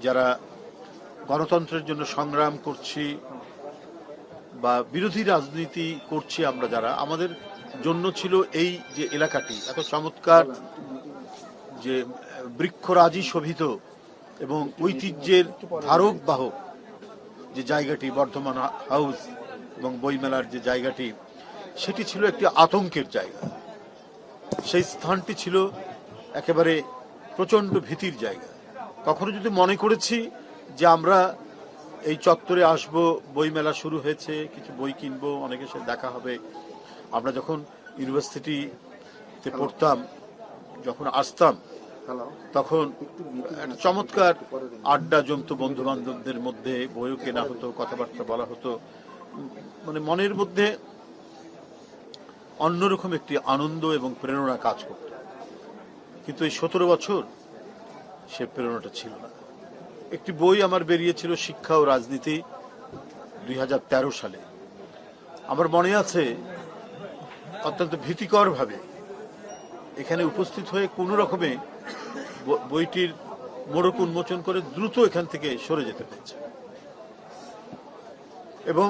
যারা গণতন্ত্রের জন্য সংগ্রাম করছি বা বিরোধী রাজনীতি করছি, আমরা যারা, আমাদের জন্য ছিল এই যে এলাকাটি এত চমৎকার, যে বৃক্ষরাজি শোভিত এবং ঐতিহ্যের ধারক বাহক যে জায়গাটি বর্ধমান হাউস এবং বইমেলার যে জায়গাটি, সেটি ছিল একটি আতঙ্কের জায়গা। সেই স্থানটি ছিল একেবারে প্রচণ্ড ভীতির জায়গা। কখনো যদি মনে করেছি যে আমরা এই চত্বরে আসব, বইমেলা শুরু হয়েছে, কিছু বই কিনবো, অনেকের সাথে দেখা হবে। আমরা যখন ইউনিভার্সিটিতে পড়তাম, যখন আসতাম, তখন একটা চমৎকার আড্ডা জমতো বন্ধু বান্ধবদের মধ্যে, বইও কেনা হতো, কথাবার্তা বলা হতো, মানে মনের মধ্যে অন্যরকম একটি আনন্দ এবং প্রেরণা কাজ করত। কিন্তু এই 17 বছর সে প্রেরণাটা ছিল না। একটি বই আমার বেরিয়েছিল, শিক্ষা ও রাজনীতি, 2013 সালে। আমার মনে আছে অত্যন্ত ভীতিকরভাবে এখানে উপস্থিত হয়ে কোনো রকমে বইটির মোড়ক উন্মোচন করে দ্রুত এখান থেকে সরে যেতে হয়েছে। এবং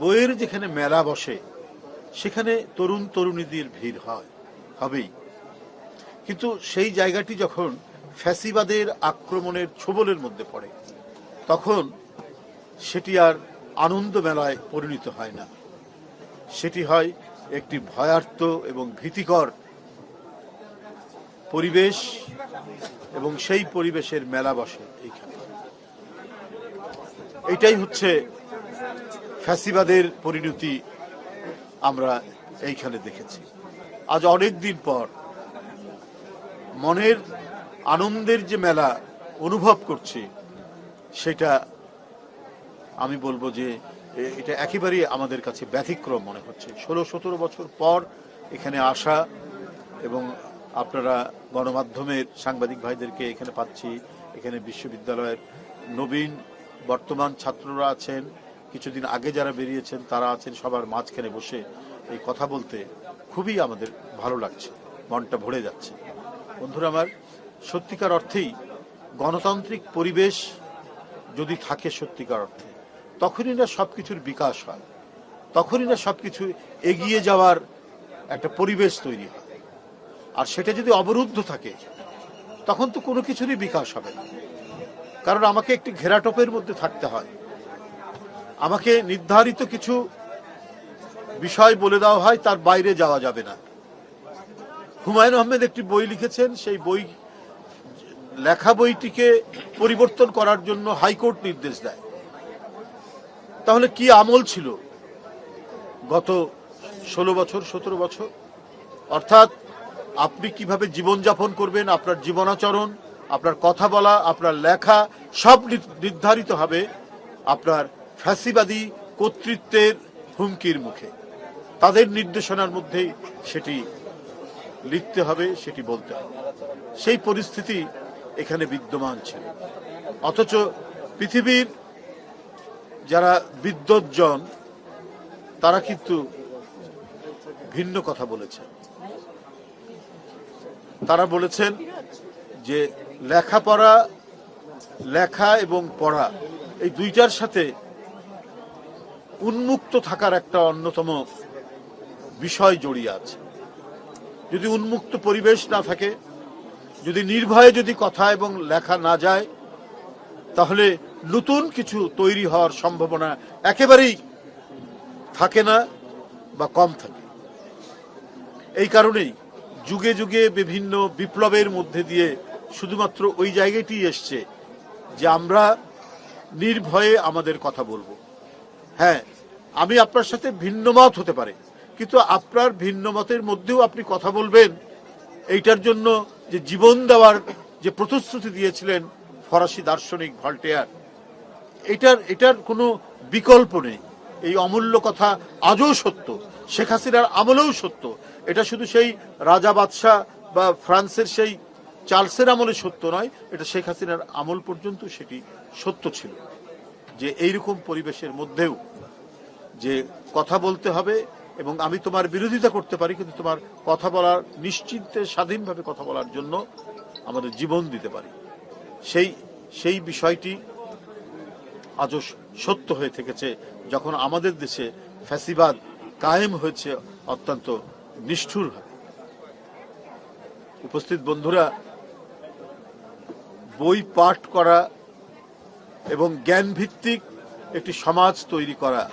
বইয়ের যেখানে মেলা বসে, সেখানে তরুণ তরুণীদের ভিড় হবেই। কিন্তু সেই জায়গাটি যখন ফ্যাসিবাদের আক্রমণের ছোবলের মধ্যে পড়ে, তখন সেটি আর আনন্দ মেলায় পরিণত হয় না, সেটি হয় একটি ভয়ার্ত এবং ভীতিকর পরিবেশ, এবং সেই পরিবেশের মেলা বসে এইখানে। এটাই হচ্ছে ফ্যাসিবাদের পরিণতি আমরা এইখানে দেখেছি। আজ অনেক দিন পর মনের আনন্দের যে মেলা অনুভব করছি, সেটা আমি বলবো যে এটা একেবারেই আমাদের কাছে ব্যতিক্রম মনে হচ্ছে। 16-17 বছর পর এখানে আসা, এবং আপনারা গণমাধ্যমের সাংবাদিক ভাইদেরকে এখানে পাচ্ছি, এখানে বিশ্ববিদ্যালয়ের নবীন বর্তমান ছাত্ররা আছেন, কিছুদিন আগে যারা বেরিয়েছেন তারা আছেন, সবার মাঝখানে বসে এই কথা বলতে খুবই আমাদের ভালো লাগছে, মনটা ভরে যাচ্ছে। বন্ধুরা আমার, সত্যিকার অর্থেই গণতান্ত্রিক পরিবেশ যদি থাকে সত্যিকার অর্থে, তখনই না সবকিছুর বিকাশ হয়, তখনই না সবকিছু এগিয়ে যাওয়ার একটা পরিবেশ তৈরি হয়। আর সেটা যদি অবরুদ্ধ থাকে, তখন তো কোনো কিছুরই বিকাশ হবে না। কারণ আমাকে একটি ঘেরাটোপের মধ্যে থাকতে হয়, আমাকে নির্ধারিত কিছু বিষয় বলে দেওয়া হয়, তার বাইরে যাওয়া যাবে না। হুমায়ুন আহমেদ একটি বই লিখেছেন, সেই লেখা বইটিকে পরিবর্তন করার জন্য হাইকোর্ট নির্দেশ দেয়। তাহলে কি আমল ছিল গত 16 বছর 17 বছর? অর্থাৎ আপনি কিভাবে জীবনযাপন করবেন, আপনার জীবনাচরণ, আপনার কথা বলা, আপনার লেখা, সব নির্ধারিত হবে আপনার ফ্যাসিবাদী কর্তৃত্বের হুমকির মুখে। তাদের নির্দেশনার মধ্যেই সেটি লিখতে হবে, সেটি বলতে হবে। সেই পরিস্থিতি এখানে বিদ্যমান ছিল। অথচ পৃথিবীর যারা বিদ্বজ্জন, তারা কিন্তু ভিন্ন কথা বলেছেন। তারা বলেছেন যে লেখা এবং পড়া, এই দুইটার সাথে উন্মুক্ত থাকার একটা অন্যতম বিষয় জড়িয়ে আছে। যদি উন্মুক্ত পরিবেশ না থাকে, যদি নির্ভয়ে যদি কথা এবং লেখা না যায়, তাহলে নতুন কিছু তৈরি হওয়ার সম্ভাবনা একেবারেই থাকে না বা কম থাকে। এই কারণেই যুগে যুগে বিভিন্ন বিপ্লবের মধ্যে দিয়ে শুধুমাত্র ওই জায়গাটি এসছে যে আমরা নির্ভয়ে আমাদের কথা বলবো। হ্যাঁ, আমি আপনার সাথে ভিন্ন মত হতে পারে, কিন্তু আপনার ভিন্ন মতের মধ্যেও আপনি কথা বলবেন, এইটার জন্য যে জীবন দেওয়ার যে প্রতিশ্রুতি দিয়েছিলেন ফরাসি দার্শনিক ভল্টেয়ার, এটার কোনো বিকল্প নেই। এই অমূল্য কথা আজও সত্য, শেখ হাসিনার আমলেও সত্য। এটা শুধু সেই রাজা বাদশাহ বা ফ্রান্সের সেই চার্লসের আমলে সত্য নয়, এটা শেখ হাসিনার আমল পর্যন্ত সেটি সত্য ছিল, যে এইরকম পরিবেশের মধ্যেও যে কথা বলতে হবে, এবং আমি তোমার বিরোধিতা করতে পারি, কিন্তু তোমার কথা বলার নিশ্চিন্তে স্বাধীনভাবে কথা বলার জন্য আমাদের জীবন দিতে পারি। সেই সেই বিষয়টি আজও সত্য হয়ে থেকেছে যখন আমাদের দেশে ফ্যাসিবাদ কায়েম হয়েছে অত্যন্ত নিষ্ঠুরভাবে। উপস্থিত বন্ধুরা, বই পাঠ করা এবং জ্ঞান ভিত্তিক একটি সমাজ তৈরি করা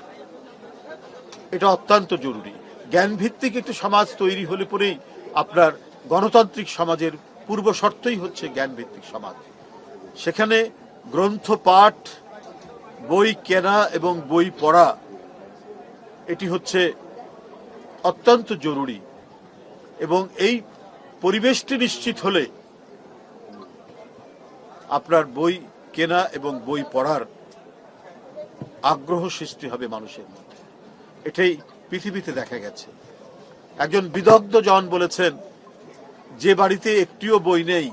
এটা অত্যন্ত জরুরি। জ্ঞান ভিত্তিক একটি সমাজ তৈরি হলে পরেই আপনার গণতান্ত্রিক সমাজের পূর্ব শর্তই হচ্ছে জ্ঞান ভিত্তিক সমাজ। সেখানে গ্রন্থ পাঠ, বই কেনা এবং বই পড়া এটি হচ্ছে অত্যন্ত জরুরি, এবং এই পরিবেশটি নিশ্চিত হলে আপনার বই কেনা এবং বই পড়ার আগ্রহ সৃষ্টি হবে মানুষের মধ্যে। এটাই পৃথিবীতে দেখা গেছে। একজন বিদগ্ধ জন বলেছেন, যে বাড়িতে একটিও বই নেই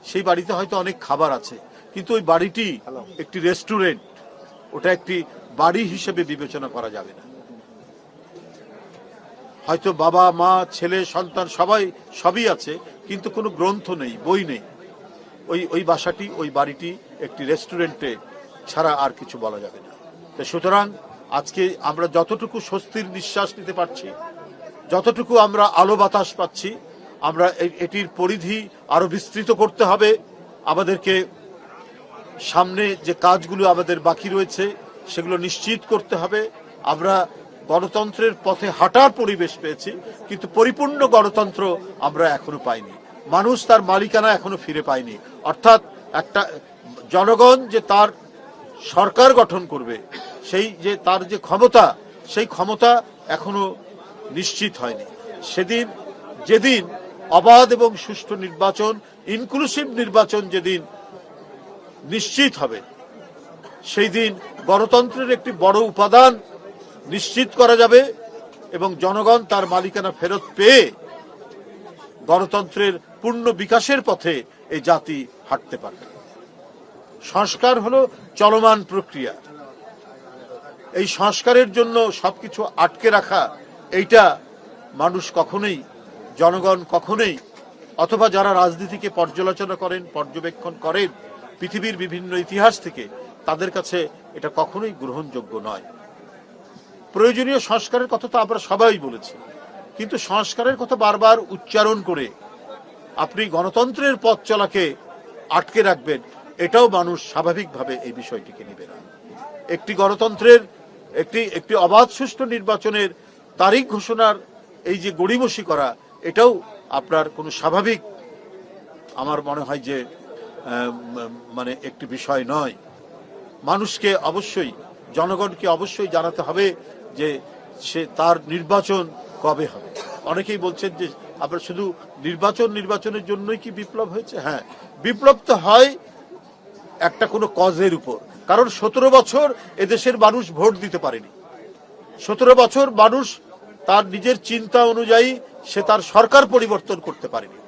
সেই বাড়িতে হয়তো অনেক খাবার আছে, কিন্তু ওই বাড়িটি একটি রেস্টুরেন্ট, ওটা একটি বাড়ি হিসেবে বিবেচনা করা যাবে না। হয়তো বাবা মা ছেলে সন্তান সবই আছে, কিন্তু কোনো গ্রন্থ নেই, বই নেই। ওই বাসাটি, ওই বাড়িটি একটি রেস্টুরেন্টে ছাড়া আর কিছু বলা যাবে না। তো সুতরাং আজকে আমরা যতটুকু স্বস্তির নিঃশ্বাস নিতে পারছি, যতটুকু আমরা আলো বাতাস পাচ্ছি, আমরা এটির পরিধি আরো বিস্তৃত করতে হবে। আমাদেরকে সামনে যে কাজগুলো আমাদের বাকি রয়েছে সেগুলো নিশ্চিত করতে হবে। আমরা গণতন্ত্রের পথে হাঁটার পরিবেশ পেয়েছি, কিন্তু পরিপূর্ণ গণতন্ত্র আমরা এখনো পাইনি। মানুষ তার মালিকানা এখনো ফিরে পায়নি। অর্থাৎ একটা জনগণ যে তার সরকার গঠন করবে, সেই যে তার যে ক্ষমতা, সেই ক্ষমতা এখনো নিশ্চিত হয়নি। যেদিন অবাধ এবং সুষ্ঠু নির্বাচন, ইনক্লুসিভ নির্বাচন যেদিন নিশ্চিত হবে, সেই দিন গণতন্ত্রের একটি বড় উপাদান নিশ্চিত করা যাবে এবং জনগণ তার মালিকানা ফেরত পেয়ে গণতন্ত্রের পূর্ণ বিকাশের পথে এই জাতি হাঁটতে পারবে। সংস্কার হলো চলমান প্রক্রিয়া। এই সংস্কারের জন্য সবকিছু আটকে রাখা, এইটা মানুষ কখনোই, জনগণ কখনোই, অথবা যারা রাজনীতিকে পর্যালোচনা করেন, পর্যবেক্ষণ করেন পৃথিবীর বিভিন্ন ইতিহাস থেকে, তাদের কাছে এটা কখনোই গ্রহণযোগ্য নয়। প্রয়োজনীয় সংস্কারের কথা তো আমরা সবাই বলেছি, কিন্তু সংস্কারের কথা বারবার উচ্চারণ করে আপনি গণতন্ত্রের পথ চলাকে আটকে রাখবেন, এটাও মানুষ স্বাভাবিকভাবে এই বিষয়টিকে নেবে না। একটি গণতন্ত্রের একটি অবাধ সুষ্ঠু নির্বাচনের তারিখ ঘোষণার এই যে গড়িমসি করা, এটাও আপনার কোনো স্বাভাবিক, আমার মনে হয় যে মানে একটি বিষয় নয়। মানুষকে অবশ্যই, জনগণকে অবশ্যই জানাতে হবে যে সে তার নির্বাচন কবে হবে। অনেকেই বলছেন যে আপনার শুধু নির্বাচনের জন্যই কি বিপ্লব হয়েছে? হ্যাঁ, বিপ্লব তো হয় একটা কোনো কজের উপর। কারণ 17 বছর এদেশের মানুষ ভোট দিতে পারেনি। 17 বছর মানুষ তার নিজের চিন্তা অনুযায়ী সে তার সরকার পরিবর্তন করতে পারেনি।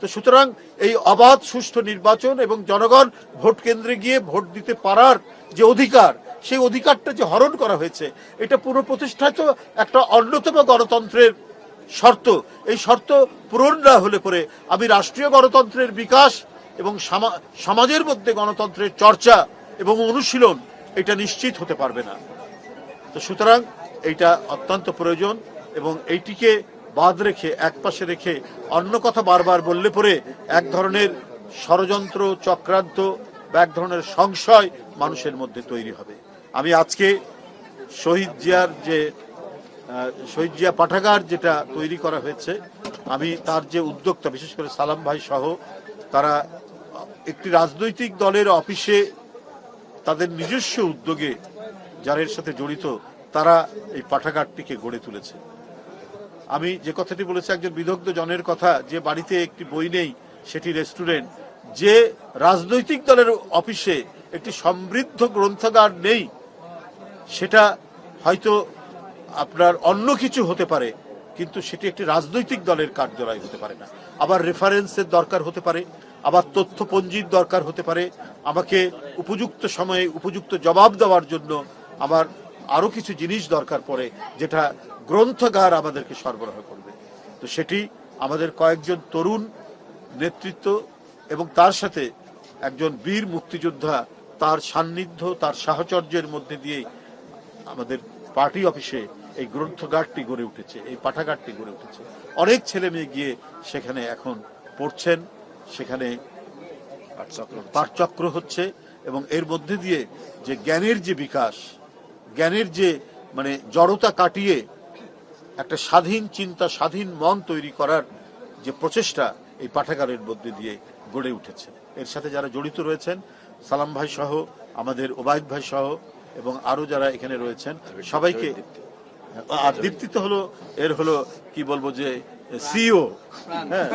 তো সুতরাং এই অবাধ সুষ্ঠু নির্বাচন এবং জনগণ ভোট কেন্দ্রে গিয়ে ভোট দিতে পারার যে অধিকার, সেই অধিকারটা যে হরণ করা হয়েছে, এটা পুনঃপ্রতিষ্ঠায় তো একটা অন্যতম গণতন্ত্রের শর্ত। এই শর্ত পূরণ না হলে পরে আমি রাষ্ট্রীয় গণতন্ত্রের বিকাশ এবং সমাজের মধ্যে গণতন্ত্রের চর্চা এবং অনুশীলন এটা নিশ্চিত হতে পারবে না। তো সুতরাং এইটা অত্যন্ত প্রয়োজন, এবং এইটিকে বাদ রেখে, একপাশে রেখে অন্য কথা বারবার বললে পরে এক ধরনের ষড়যন্ত্র, চক্রান্ত বা এক ধরনের সংশয় মানুষের মধ্যে তৈরি হবে। আমি আজকে শহীদ জিয়া পাঠাগার যেটা তৈরি করা হয়েছে, আমি তার যে উদ্যোক্তা, বিশেষ করে সালাম ভাই সহ, তারা একটি রাজনৈতিক দলের অফিসে তাদের নিজস্ব উদ্যোগে যারা এর সাথে জড়িত, তারা এই পাঠাগারটিকে গড়ে তুলেছে। আমি যে কথাটি বলেছি একজন বিদগ্ধ জনের কথা, যে বাড়িতে একটি বই নেই সেটি রেস্টুরেন্ট, যে রাজনৈতিক দলের অফিসে একটি সমৃদ্ধ গ্রন্থাগার নেই, সেটা হয়তো আপনার অন্য কিছু হতে পারে, কিন্তু সেটি একটি রাজনৈতিক দলের কার্যালয় হতে পারে না। আবার রেফারেন্সের দরকার হতে পারে, আবার তথ্যপঞ্জির দরকার হতে পারে, আমাকে উপযুক্ত সময়ে উপযুক্ত জবাব দেওয়ার জন্য আমার আরো কিছু জিনিস দরকার পড়ে, যেটা গ্রন্থাগার আমাদেরকে সরবরাহ করবে। তো সেটি আমাদের কয়েকজন তরুণ নেতৃত্ব এবং তার সাথে একজন বীর মুক্তিযোদ্ধা, তার সান্নিধ্য, তার সাহচর্যের মধ্যে দিয়েই আমাদের পার্টি অফিসে এই গ্রন্থগারটি গড়ে উঠেছে, এই পাঠাগারটি গড়ে উঠেছে। অনেক ছেলে মেয়ে গিয়ে সেখানে এখন পড়ছেন, সেখানে পাঠচক্র হচ্ছে, এবং এর মধ্যে দিয়ে যে জ্ঞানের যে বিকাশ, জ্ঞানের যে মানে জড়তা কাটিয়ে একটা স্বাধীন চিন্তা, স্বাধীন মন তৈরি করার যে প্রচেষ্টা এই পাঠাগারের মধ্যে দিয়ে গড়ে উঠেছে। এর সাথে যারা জড়িত রয়েছেন, সালাম ভাই সহ, আমাদের ওবায়দ ভাই সহ, এবং আরো যারা এখানে রয়েছেন সবাইকে, আর দীপ্তি তো হলো এর হলো কি বলবো যে সিইও, হ্যাঁ,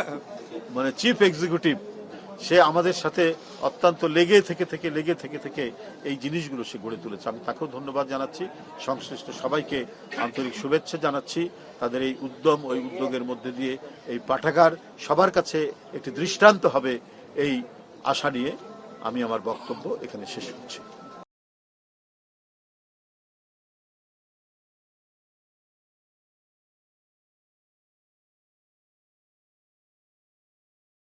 মানে চিফ এক্সিকিউটিভ, সে আমাদের সাথে অত্যন্ত লেগে থেকে এই জিনিসগুলো সে গড়ে তুলেছে। আমি তাকেও ধন্যবাদ জানাচ্ছি, সংশ্লিষ্ট সবাইকে আন্তরিক শুভেচ্ছা জানাচ্ছি। তাদের এই উদ্যম, ওই উদ্যোগের মধ্যে দিয়ে এই পাঠাগার সবার কাছে একটি দৃষ্টান্ত হবে, এই আশা নিয়ে আমি আমার বক্তব্য এখানে শেষ করছি।